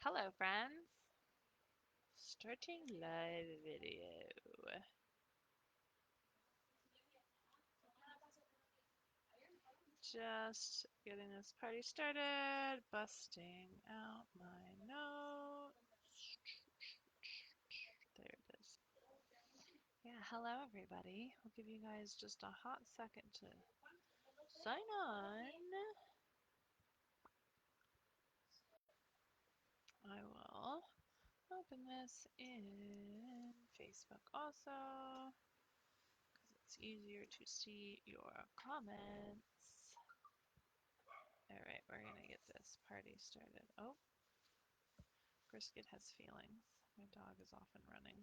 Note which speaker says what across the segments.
Speaker 1: Hello, friends. Starting live video. Just getting this party started, busting out my notes. There it is. Yeah, hello, everybody. We'll give you guys just a hot second to sign on. I will open this in Facebook also, because it's easier to see your comments. All right, we're gonna get this party started. Oh, Brisket has feelings. My dog is off and running.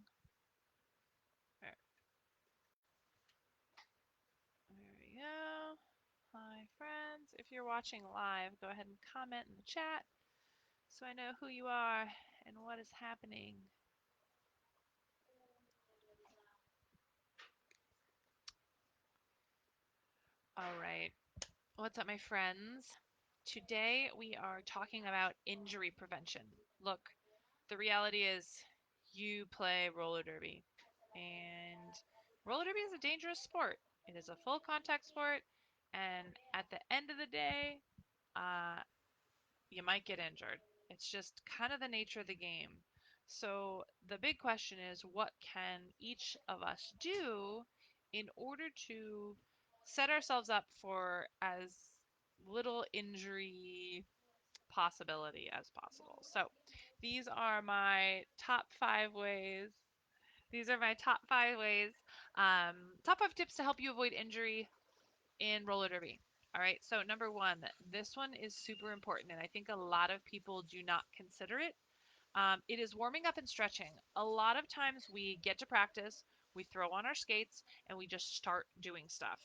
Speaker 1: All right, there we go. Hi, friends. If you're watching live, go ahead and comment in the chat so I know who you are and what is happening. All right, what's up, my friends? Today we are talking about injury prevention. Look, the reality is you play roller derby, and roller derby is a dangerous sport. It is a full contact sport, and at the end of the day, uh, you might get injured. It's just kind of the nature of the game. So the big question is, what can each of us do in order to set ourselves up for as little injury possibility as possible? So these are my top 5 ways. These are my top 5 tips to help you avoid injury in roller derby. All right, so number one, this one is super important, and I think a lot of people do not consider it. It is warming up and stretching. A lot of times we get to practice, we throw on our skates, and we just start doing stuff.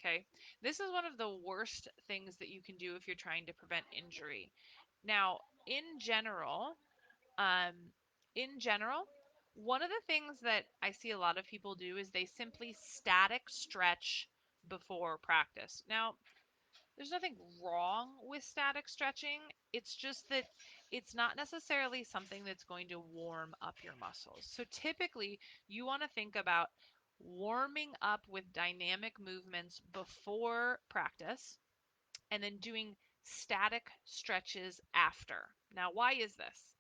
Speaker 1: Okay, this is one of the worst things that you can do if you're trying to prevent injury. Now, in general, um, in general, one of the things that I see a lot of people do is they simply static stretch before practice. Now, there's nothing wrong with static stretching. It's just that it's not necessarily something that's going to warm up your muscles. So typically, you want to think about warming up with dynamic movements before practice and then doing static stretches after. Now, why is this?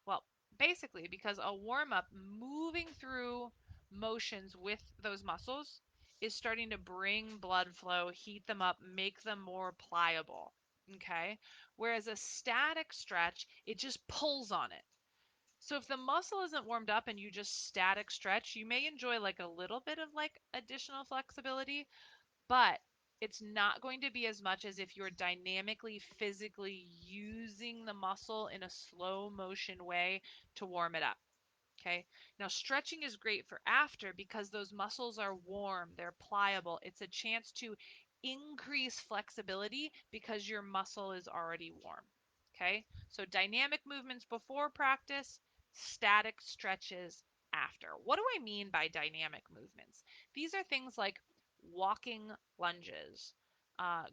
Speaker 1: Well, basically, because a warm up, moving through motions with those muscles, is starting to bring blood flow, heat them up, make them more pliable. Okay. Whereas a static stretch, it just pulls on it. So if the muscle isn't warmed up and you just static stretch, you may enjoy like a little bit of like additional flexibility, but it's not going to be as much as if you're dynamically, physically using the muscle in a slow motion way to warm it up. Okay. Now, stretching is great for after because those muscles are warm, they're pliable. It's a chance to increase flexibility because your muscle is already warm. Okay. So, dynamic movements before practice, static stretches after. What do I mean by dynamic movements? These are things like walking lunges,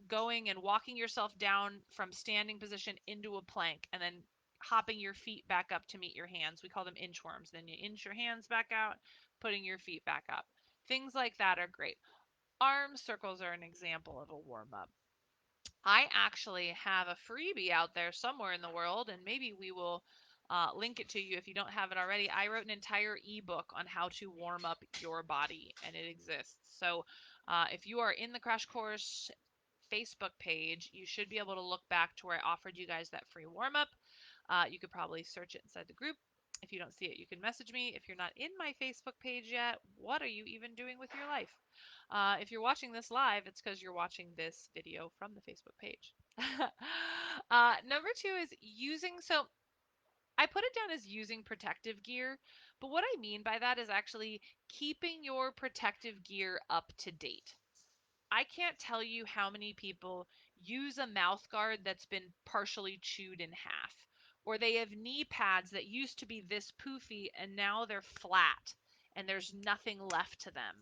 Speaker 1: going and walking yourself down from standing position into a plank and then hopping your feet back up to meet your hands. We call them inchworms. Then you inch your hands back out, putting your feet back up. Things like that are great. Arm circles are an example of a warm up. I actually have a freebie out there somewhere in the world, and maybe we will link it to you if you don't have it already. I wrote an entire ebook on how to warm up your body, and it exists. So if you are in the Crash Course Facebook page, you should be able to look back to where I offered you guys that free warm up. You could probably search it inside the group. If you don't see it, you can message me. If you're not in my Facebook page yet, what are you even doing with your life? If you're watching this live, it's because you're watching this video from the Facebook page. Number two is using, so I put it down as using protective gear, but what I mean by that is actually keeping your protective gear up to date. I can't tell you how many people use a mouth guard that's been partially chewed in half, or they have knee pads that used to be this poofy and now they're flat and there's nothing left to them.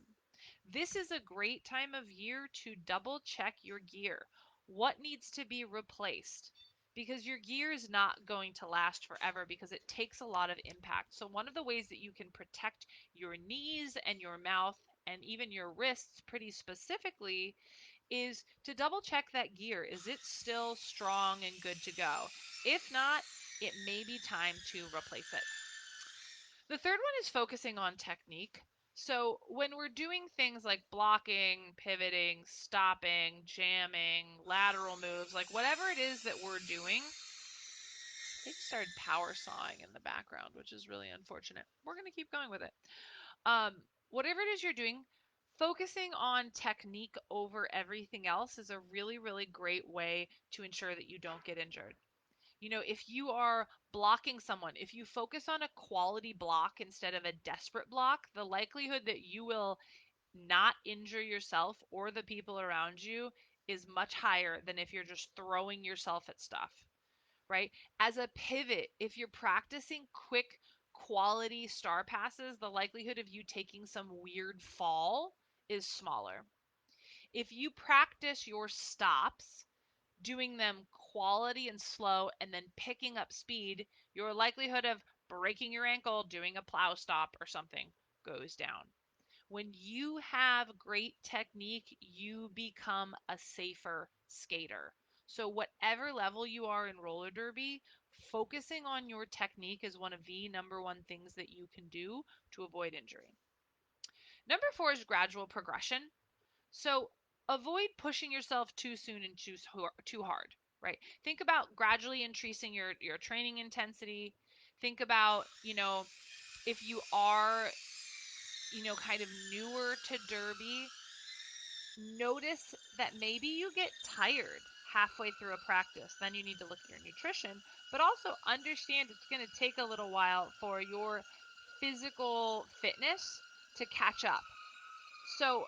Speaker 1: This is a great time of year to double check your gear. What needs to be replaced? because your gear is not going to last forever because it takes a lot of impact. So one of the ways that you can protect your knees and your mouth and even your wrists pretty specifically is to double check that gear. Is it still strong and good to go? If not, it may be time to replace it. The third one is focusing on technique. So when we're doing things like blocking, pivoting, stopping, jamming, lateral moves, like whatever it is that we're doing, they started power sawing in the background, which is really unfortunate. We're going to keep going with it. Whatever it is you're doing, focusing on technique over everything else is a really, really great way to ensure that you don't get injured. You know, if you are blocking someone, if you focus on a quality block instead of a desperate block, the likelihood that you will not injure yourself or the people around you is much higher than if you're just throwing yourself at stuff, right? As a pivot, if you're practicing quick quality star passes, the likelihood of you taking some weird fall is smaller. If you practice your stops, doing them quality and slow, and then picking up speed, your likelihood of breaking your ankle doing a plow stop or something goes down. When you have great technique, you become a safer skater. So, whatever level you are in roller derby, focusing on your technique is one of the number one things that you can do to avoid injury. Number four is gradual progression. So avoid pushing yourself too soon and too hard, right? Think about gradually increasing your training intensity. Think about, if you are, kind of newer to derby, notice that maybe you get tired halfway through a practice. Then you need to look at your nutrition, but also understand it's going to take a little while for your physical fitness to catch up. So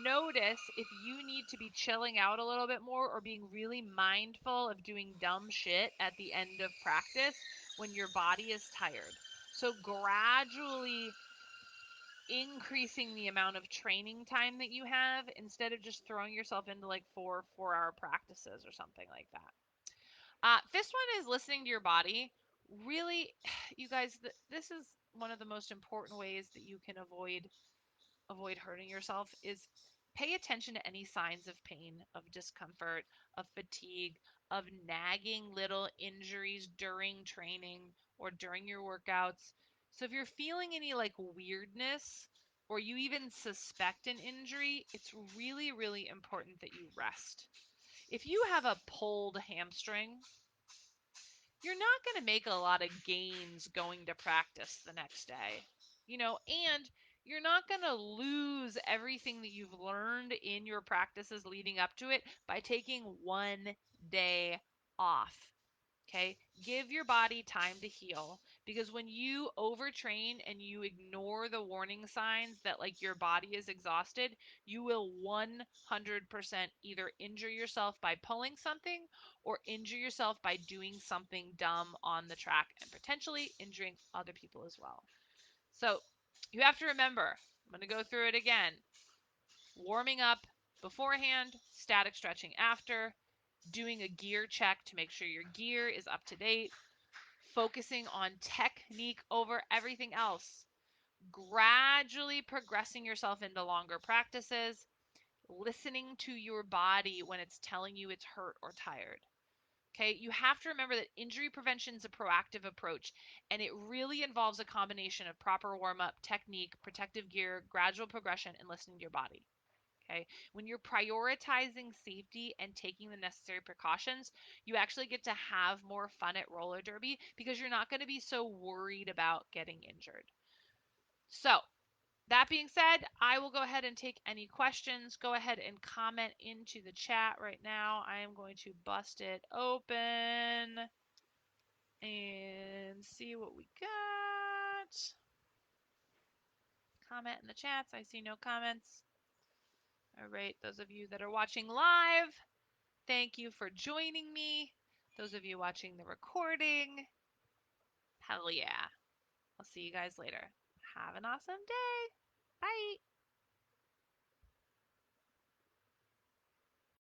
Speaker 1: notice if you need to be chilling out a little bit more or being really mindful of doing dumb shit at the end of practice when your body is tired. So gradually increasing the amount of training time that you have instead of just throwing yourself into like 4 4-hour practices or something like that. This one is listening to your body. Really, you guys, this is one of the most important ways that you can avoid hurting yourself is pay attention to any signs of pain, of discomfort, of fatigue, of nagging little injuries during training or during your workouts. So if you're feeling any like weirdness or you even suspect an injury, it's really, really important that you rest. If you have a pulled hamstring, you're not going to make a lot of gains going to practice the next day, and you're not going to lose everything that you've learned in your practices leading up to it by taking 1 day off. Okay, give your body time to heal because when you overtrain and you ignore the warning signs that like your body is exhausted, you will 100% either injure yourself by pulling something or injure yourself by doing something dumb on the track and potentially injuring other people as well. So you have to remember, I'm going to go through it again. Warming up beforehand, static stretching after, doing a gear check to make sure your gear is up to date, focusing on technique over everything else, gradually progressing yourself into longer practices, listening to your body when it's telling you it's hurt or tired. Okay, you have to remember that injury prevention is a proactive approach, and it really involves a combination of proper warm up, technique, protective gear, gradual progression, and listening to your body. Okay, when you're prioritizing safety and taking the necessary precautions, you actually get to have more fun at roller derby because you're not going to be so worried about getting injured. So, that being said, I will go ahead and take any questions. Go ahead and comment into the chat right now. I am going to bust it open and see what we got. Comment in the chats. I see no comments. All right, those of you that are watching live, thank you for joining me. Those of you watching the recording, hell yeah. I'll see you guys later. Have an awesome day. Bye.